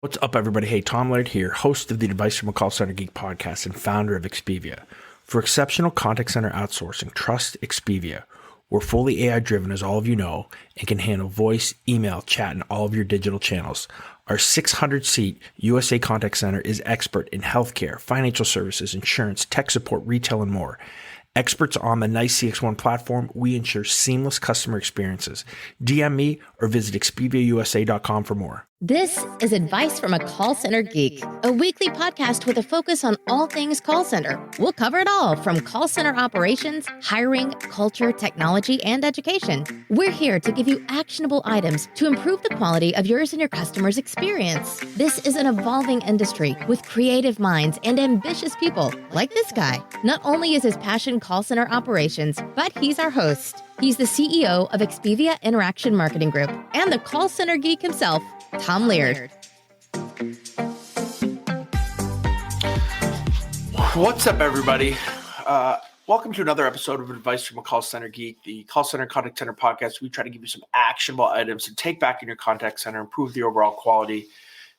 What's up, everybody? Hey, Tom Laird here, host of the Advice from a Call Center Geek podcast and founder of Expivia. For exceptional contact center outsourcing, trust Expivia. We're fully AI-driven, as all of you know, and can handle voice, email, chat, and all of your digital channels. Our 600-seat USA contact center is expert in healthcare, financial services, insurance, tech support, retail, and more. Experts on the NICE CX1 platform, we ensure seamless customer experiences. DM me or visit expiviausa.com for more. This is Advice from a Call Center Geek, a weekly podcast with a focus on all things call center. We'll cover it all from call center operations, hiring, culture, technology, and education. We're here to give you actionable items to improve the quality of yours and your customers' experience. This is an evolving industry with creative minds and ambitious people like this guy. Not only is his passion call center operations, but he's our host. He's the CEO of Expivia Interaction Marketing Group and the Call Center Geek himself, Tom Laird. What's up, everybody? Welcome to another episode of Advice from a Call Center Geek, the Call Center Contact Center podcast. We try to give you some actionable items to take back in your contact center, improve the overall quality,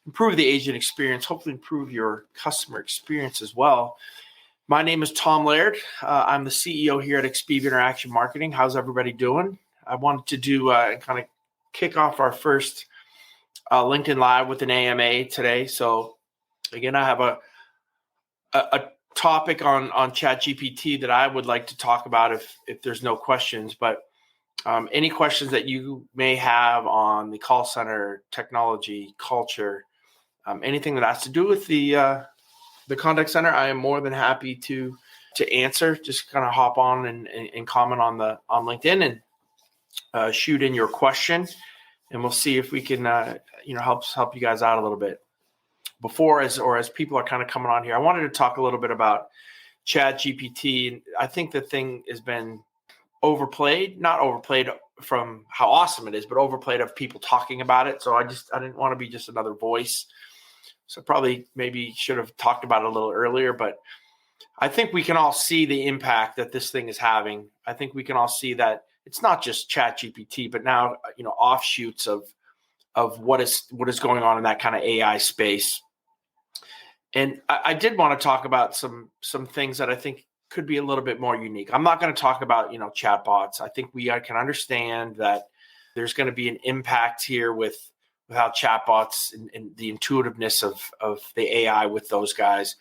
improve the agent experience, hopefully improve your customer experience as well. My name is Tom Laird. I'm the CEO here at Expivia Interaction Marketing. How's everybody doing? I wanted to do kind of kick off our first LinkedIn Live with an AMA today. So again, I have a topic on ChatGPT that I would like to talk about if there's no questions. But any questions that you may have on the call center, technology, culture, anything that has to do with the contact center, I am more than happy to answer. Just kind of hop on and comment on LinkedIn and shoot in your question, and we'll see if we can help you guys out a little bit. As people are kind of coming on here, I wanted to talk a little bit about ChatGPT. I think the thing has been not overplayed from how awesome it is, but overplayed of people talking about it. So I didn't want to be just another voice. So probably maybe should have talked about it a little earlier, but I think we can all see the impact that this thing is having. I think we can all see that it's not just ChatGPT, but now, offshoots of what is going on in that kind of AI space. And I did want to talk about some things that I think could be a little bit more unique. I'm not going to talk about, chatbots. I think I can understand that there's going to be an impact here with how chatbots and the intuitiveness of the AI with those guys.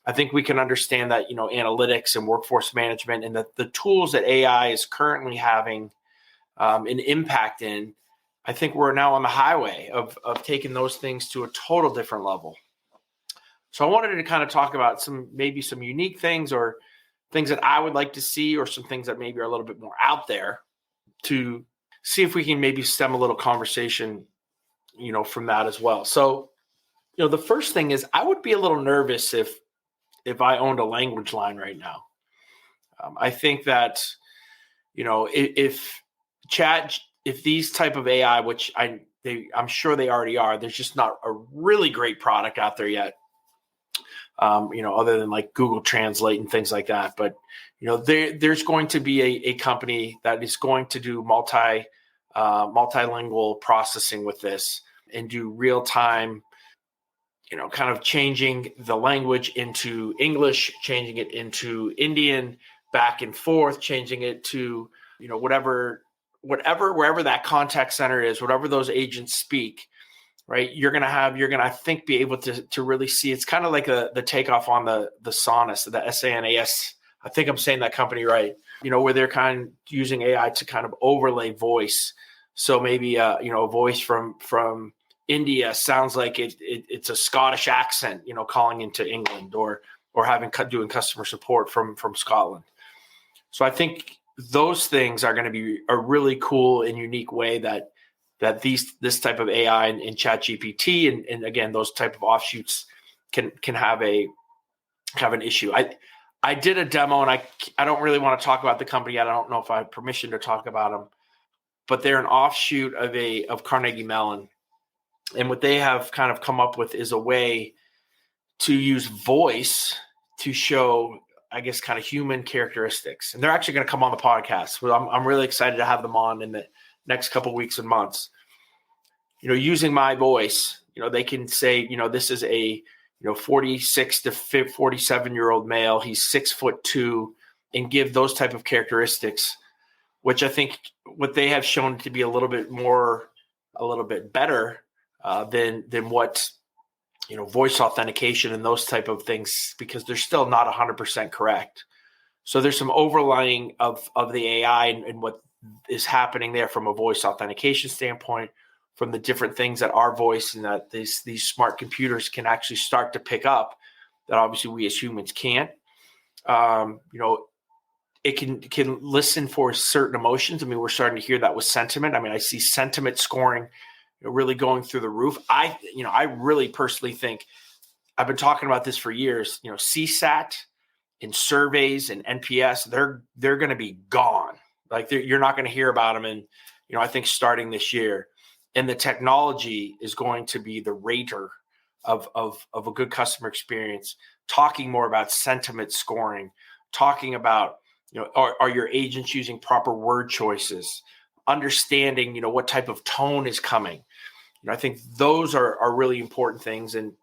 I think we can understand that, analytics and workforce management and the tools that AI is currently having an impact in. I think we're now on the highway of taking those things to a total different level. So I wanted to kind of talk about some unique things or things that I would like to see, or some things that maybe are a little bit more out there, to see if we can maybe stem a little conversation from that as well. So, the first thing is I would be a little nervous if I owned a language line right now. I think that, if these type of AI, which I'm sure they already are, there's just not a really great product out there yet, other than like Google Translate and things like that. But, there's going to be a company that is going to do multilingual processing with this and do real time, kind of changing the language into English, changing it into Indian, back and forth, changing it to, wherever that contact center is, whatever those agents speak, right? You're going to, I think, be able to really see. It's kind of like the takeoff on the SANAS, the SANAS. I think I'm saying that company right, where they're kind of using AI to kind of overlay voice. So maybe, a voice from India sounds like it's a Scottish accent, calling into England, or doing customer support from Scotland. So I think those things are going to be a really cool and unique way that this type of AI and ChatGPT and again, those type of offshoots can have an issue. I did a demo, and I don't really want to talk about the company yet. I don't know if I have permission to talk about them, but they're an offshoot of Carnegie Mellon. And what they have kind of come up with is a way to use voice to show, I guess, kind of human characteristics. And they're actually going to come on the podcast. So I'm really excited to have them on in the next couple of weeks and months. Using my voice, they can say, this is a 46 to 47-year-old male. He's 6'2", and give those type of characteristics, which I think what they have shown to be a little bit better than what voice authentication and those type of things, because they're still not 100% correct. So there's some overlying of the AI and what is happening there from a voice authentication standpoint, from the different things that our voice and that these smart computers can actually start to pick up that obviously we as humans can't. It can listen for certain emotions. I mean, we're starting to hear that with sentiment. I mean, I see sentiment scoring really going through the roof. I really personally think, I've been talking about this for years, CSAT in surveys and NPS, they're going to be gone. Like you're not going to hear about them. And, I think starting this year, and the technology is going to be the rater of a good customer experience, talking more about sentiment scoring, talking about, are your agents using proper word choices, understanding, what type of tone is coming. I think those are really important things. And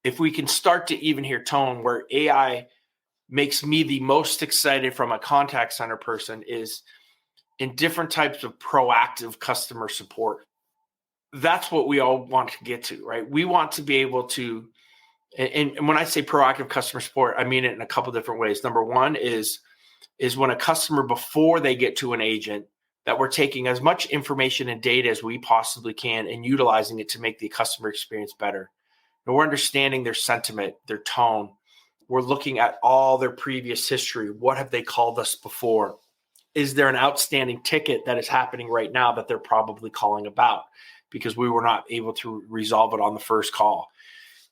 if we can start to even hear tone, where AI makes me the most excited from a contact center person is in different types of proactive customer support. That's what we all want to get to, right? We want to be able to, and when I say proactive customer support, I mean it in a couple different ways. Number one is when a customer, before they get to an agent, that we're taking as much information and data as we possibly can and utilizing it to make the customer experience better. And we're understanding their sentiment, their tone. We're looking at all their previous history. What have they called us before? Is there an outstanding ticket that is happening right now that they're probably calling about because we were not able to resolve it on the first call?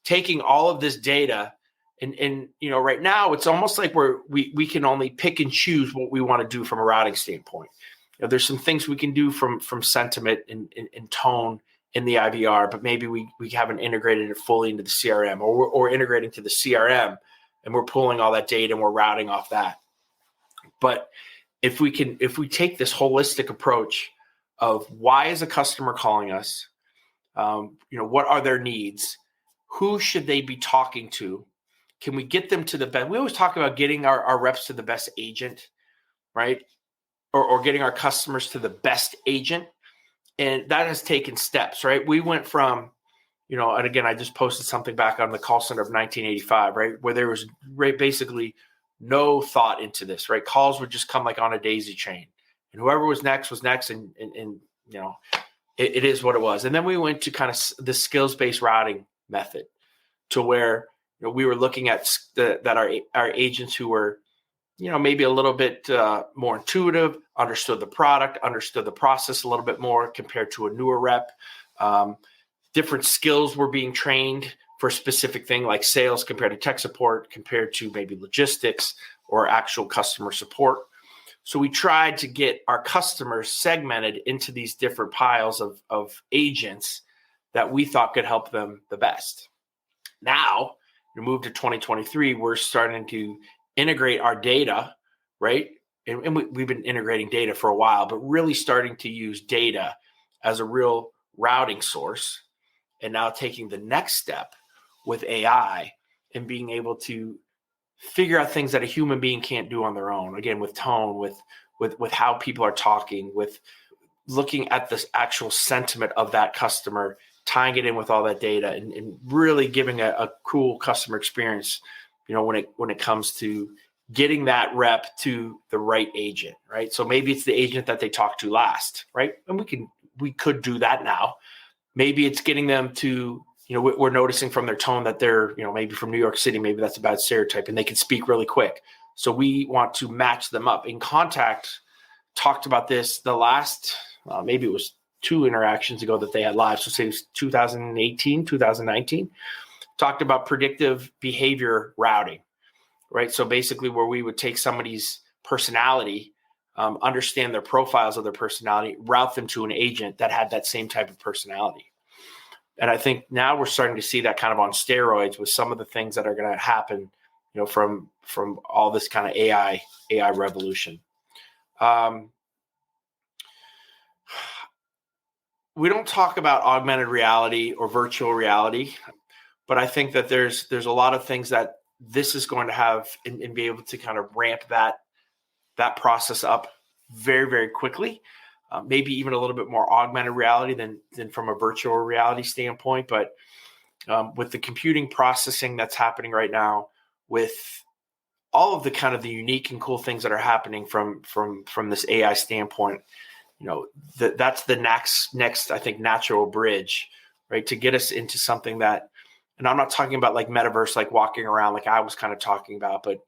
Taking all of this data and right now it's almost like we can only pick and choose what we want to do from a routing standpoint. There's some things we can do from sentiment and tone in the IVR, but maybe we haven't integrated it fully into the CRM, or we're integrating to the CRM and we're pulling all that data and we're routing off that. But if we take this holistic approach of why is a customer calling us, what are their needs, who should they be talking to, can we get them to the best? We always talk about getting our reps to the best agent, right? Or getting our customers to the best agent. And that has taken steps, right? We went from, and again, I just posted something back on the call center of 1985, right? Where there was basically no thought into this, right? Calls would just come like on a daisy chain, and whoever was next. And it is what it was. And then we went to kind of the skills-based routing method, to where we were looking at that our agents who were maybe a little bit more intuitive, understood the product, understood the process a little bit more compared to a newer rep. Different skills were being trained for a specific thing, like sales compared to tech support, compared to maybe logistics or actual customer support. So we tried to get our customers segmented into these different piles of agents that we thought could help them the best. Now, we move to 2023, we're starting to integrate our data, right? And we've been integrating data for a while, but really starting to use data as a real routing source. And now taking the next step with AI and being able to figure out things that a human being can't do on their own. Again, with tone, with how people are talking, with looking at the actual sentiment of that customer, tying it in with all that data, and really giving a cool customer experience, when it comes to getting that rep to the right agent, right? So maybe it's the agent that they talk to last, right? And we could do that now. Maybe it's getting them to, we're noticing from their tone that they're, maybe from New York City, maybe that's a bad stereotype, and they can speak really quick. So we want to match them up. In Contact talked about this the last, maybe it was 2 interactions ago that they had live. So say it was 2018, 2019, talked about predictive behavior routing, right? So basically where we would take somebody's personality, understand their profiles of their personality, route them to an agent that had that same type of personality. And I think now we're starting to see that kind of on steroids with some of the things that are going to happen, from all this kind of AI revolution. we don't talk about augmented reality or virtual reality, but I think that there's a lot of things that this is going to have and be able to kind of ramp that process up very, very quickly. Maybe even a little bit more augmented reality than from a virtual reality standpoint. But with the computing processing that's happening right now, with all of the kind of the unique and cool things that are happening from this AI standpoint, that's the next I think natural bridge, right, to get us into something that, and I'm not talking about like metaverse, like walking around like I was kind of talking about, but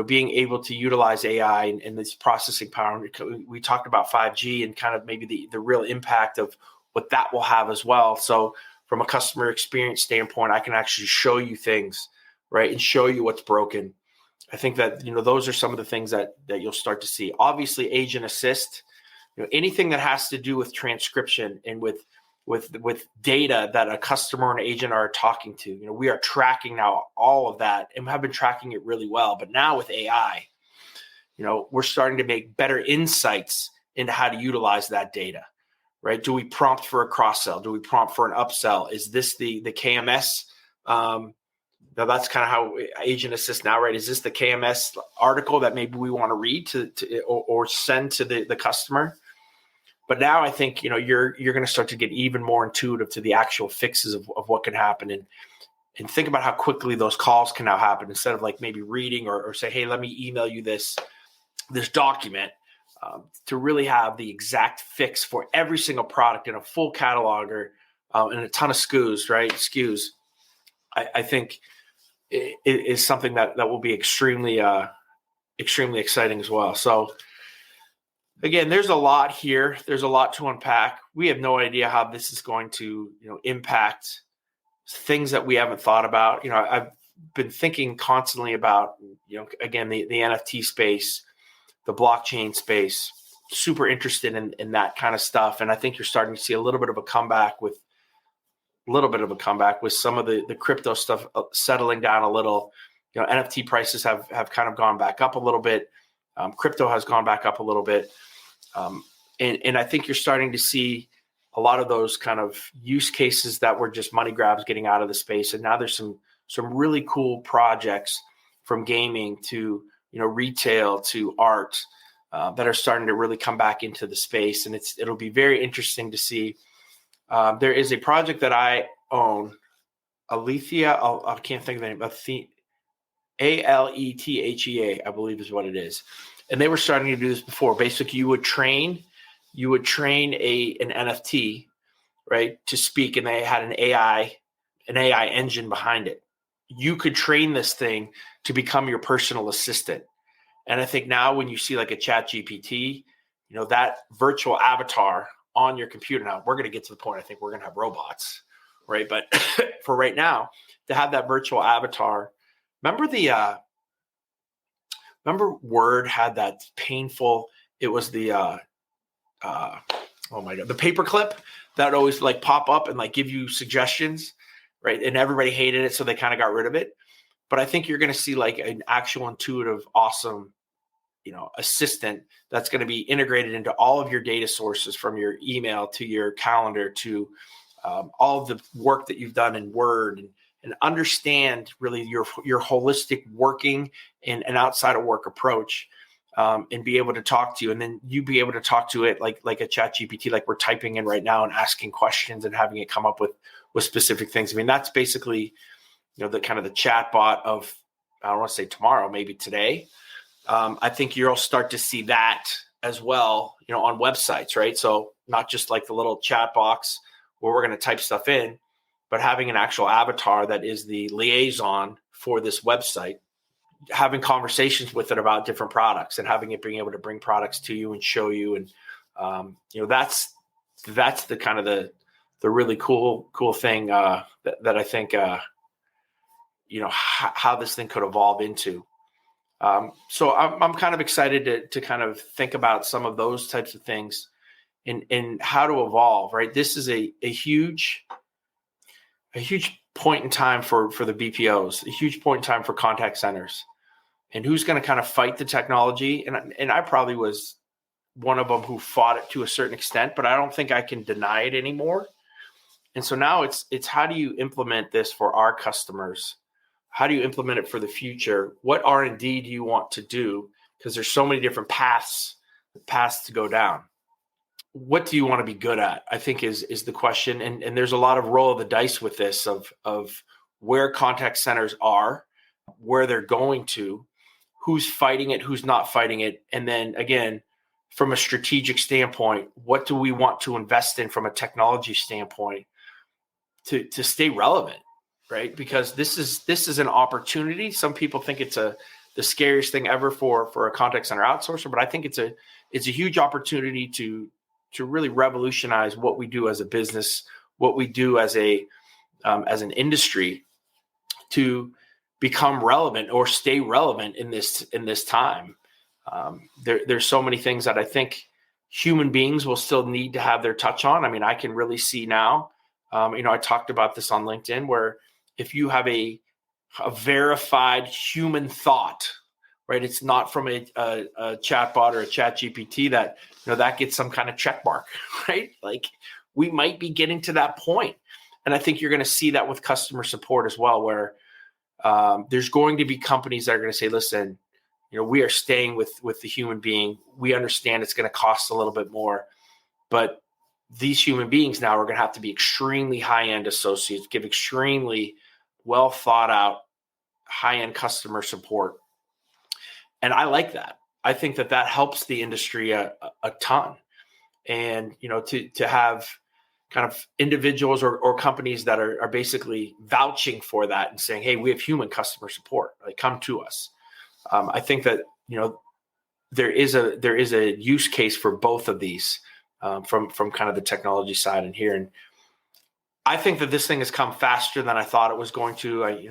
being able to utilize AI and this processing power. We talked about 5G and kind of maybe the real impact of what that will have as well. So from a customer experience standpoint, I can actually show you things, right, and show you what's broken. I think that those are some of the things that you'll start to see. Obviously, agent assist, anything that has to do with transcription and with data that a customer and agent are talking to. We are tracking now all of that and have been tracking it really well. But now with AI, we're starting to make better insights into how to utilize that data, right? Do we prompt for a cross sell? Do we prompt for an upsell? Is this the KMS? Now that's kind of how agent assist now, right? Is this the KMS article that maybe we want to read or send to the customer? But now I think, you're going to start to get even more intuitive to the actual fixes of what can happen, and think about how quickly those calls can now happen instead of like maybe reading or say, hey, let me email you this document, to really have the exact fix for every single product in a full catalog or and a ton of SKUs, right? SKUs. I think it is something that will be extremely exciting as well. So again, there's a lot here. There's a lot to unpack. We have no idea how this is going to, impact things that we haven't thought about. I've been thinking constantly about, again, the NFT space, the blockchain space, super interested in that kind of stuff. And I think you're starting to see a little bit of a comeback with some of the crypto stuff settling down a little. NFT prices have kind of gone back up a little bit. Crypto has gone back up a little bit. And I think you're starting to see a lot of those kind of use cases that were just money grabs getting out of the space. And now there's some really cool projects from gaming to, retail to art that are starting to really come back into the space. And it'll be very interesting to see. There is a project that I own, Alethea. I can't think of the name. Alethea, I believe is what it is. And they were starting to do this before. Basically, you would train an NFT, right, to speak, and they had an AI engine behind it. You could train this thing to become your personal assistant. And I think now when you see like a ChatGPT, that virtual avatar on your computer. Now we're going to get to the point. I think we're going to have robots, right? But for right now, to have that virtual avatar. Remember Word had that painful, it was the, oh my God, the paperclip that would always like pop up and like give you suggestions, right? And everybody hated it, so they kind of got rid of it. But I think you're going to see like an actual intuitive, awesome, assistant that's going to be integrated into all of your data sources, from your email to your calendar to all of the work that you've done in Word, and understand really your holistic working and outside of work approach, and be able to talk to you. And then you be able to talk to it like a ChatGPT, like we're typing in right now and asking questions and having it come up with specific things. I mean, that's basically, the kind of the chatbot of, I don't want to say tomorrow, maybe today. I think you'll start to see that as well, on websites, right? So not just like the little chat box where we're going to type stuff in, but having an actual avatar that is the liaison for this website, having conversations with it about different products and having it being able to bring products to you and show you. And, that's the kind of the really cool thing that I think, how this thing could evolve into. So I'm kind of excited to kind of think about some of those types of things and how to evolve, right? This is a huge point in time for the BPOs, a huge point in time for contact centers, and who's going to kind of fight the technology. And I probably was one of them who fought it to a certain extent, but I don't think I can deny it anymore. And so now it's how do you implement this for our customers? How do you implement it for the future? What R&D do you want to do? Because there's so many different paths to go down. What do you want to be good at? I think is the question. And there's a lot of roll of the dice with this of where contact centers are, where they're going to, who's fighting it, who's not fighting it. And then again, from a strategic standpoint, what do we want to invest in from a technology standpoint to stay relevant, right? Because this is an opportunity. Some people think it's the scariest thing ever for a contact center outsourcer, but I think it's a huge opportunity to really revolutionize what we do as a business, what we do as an industry, to become relevant or stay relevant in this time. There's so many things that I think human beings will still need to have their touch on. I mean, I can really see now. I talked about this on LinkedIn, where if you have a verified human thought, right? It's not from a chatbot or a ChatGPT that that gets some kind of check mark, right? Like, we might be getting to that point, and I think you're going to see that with customer support as well, where there's going to be companies that are going to say, "Listen, we are staying with the human being. We understand it's going to cost a little bit more, but these human beings now are going to have to be extremely high-end associates, give extremely well thought out high-end customer support." And I like that. I think that helps the industry a ton. And, to have kind of individuals or companies that are basically vouching for that and saying, "Hey, we have human customer support. Like, come to us." I think that, there is a use case for both of these from kind of the technology side and here. And I think that this thing has come faster than I thought it was going to.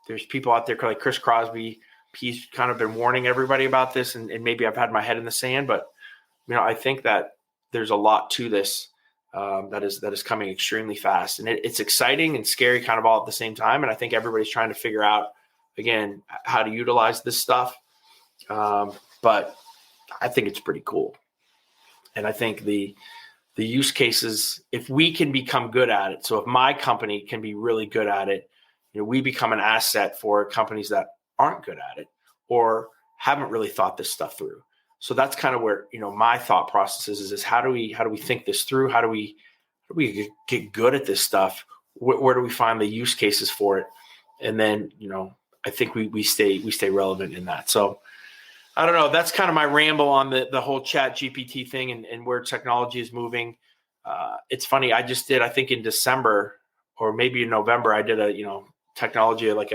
There's people out there like Chris Crosby. He's kind of been warning everybody about this, and maybe I've had my head in the sand, but I think that there's a lot to this that is coming extremely fast, and it's exciting and scary kind of all at the same time. And I think everybody's trying to figure out, again, how to utilize this stuff. But I think it's pretty cool. And I think the use cases, if we can become good at it, so if my company can be really good at it, we become an asset for companies that aren't good at it or haven't really thought this stuff through. So that's kind of where, my thought process is how do we think this through? How do we get good at this stuff? Where do we find the use cases for it? And then, I think we stay relevant in that. So I don't know. That's kind of my ramble on the whole ChatGPT thing and where technology is moving. It's funny. I just did, I think in December or maybe in November, I did a, technology, like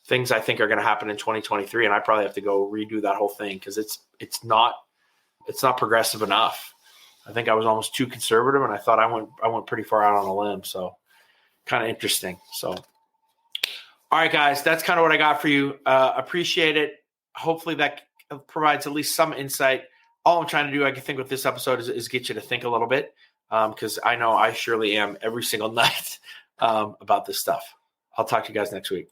things I think are going to happen in 2023. And I probably have to go redo that whole thing because it's not progressive enough. I think I was almost too conservative, and I thought I went pretty far out on a limb. So kind of interesting. So, all right, guys, that's kind of what I got for you. Appreciate it. Hopefully that provides at least some insight. All I'm trying to do, I think, with this episode is get you to think a little bit, because I know I surely am every single night about this stuff. I'll talk to you guys next week.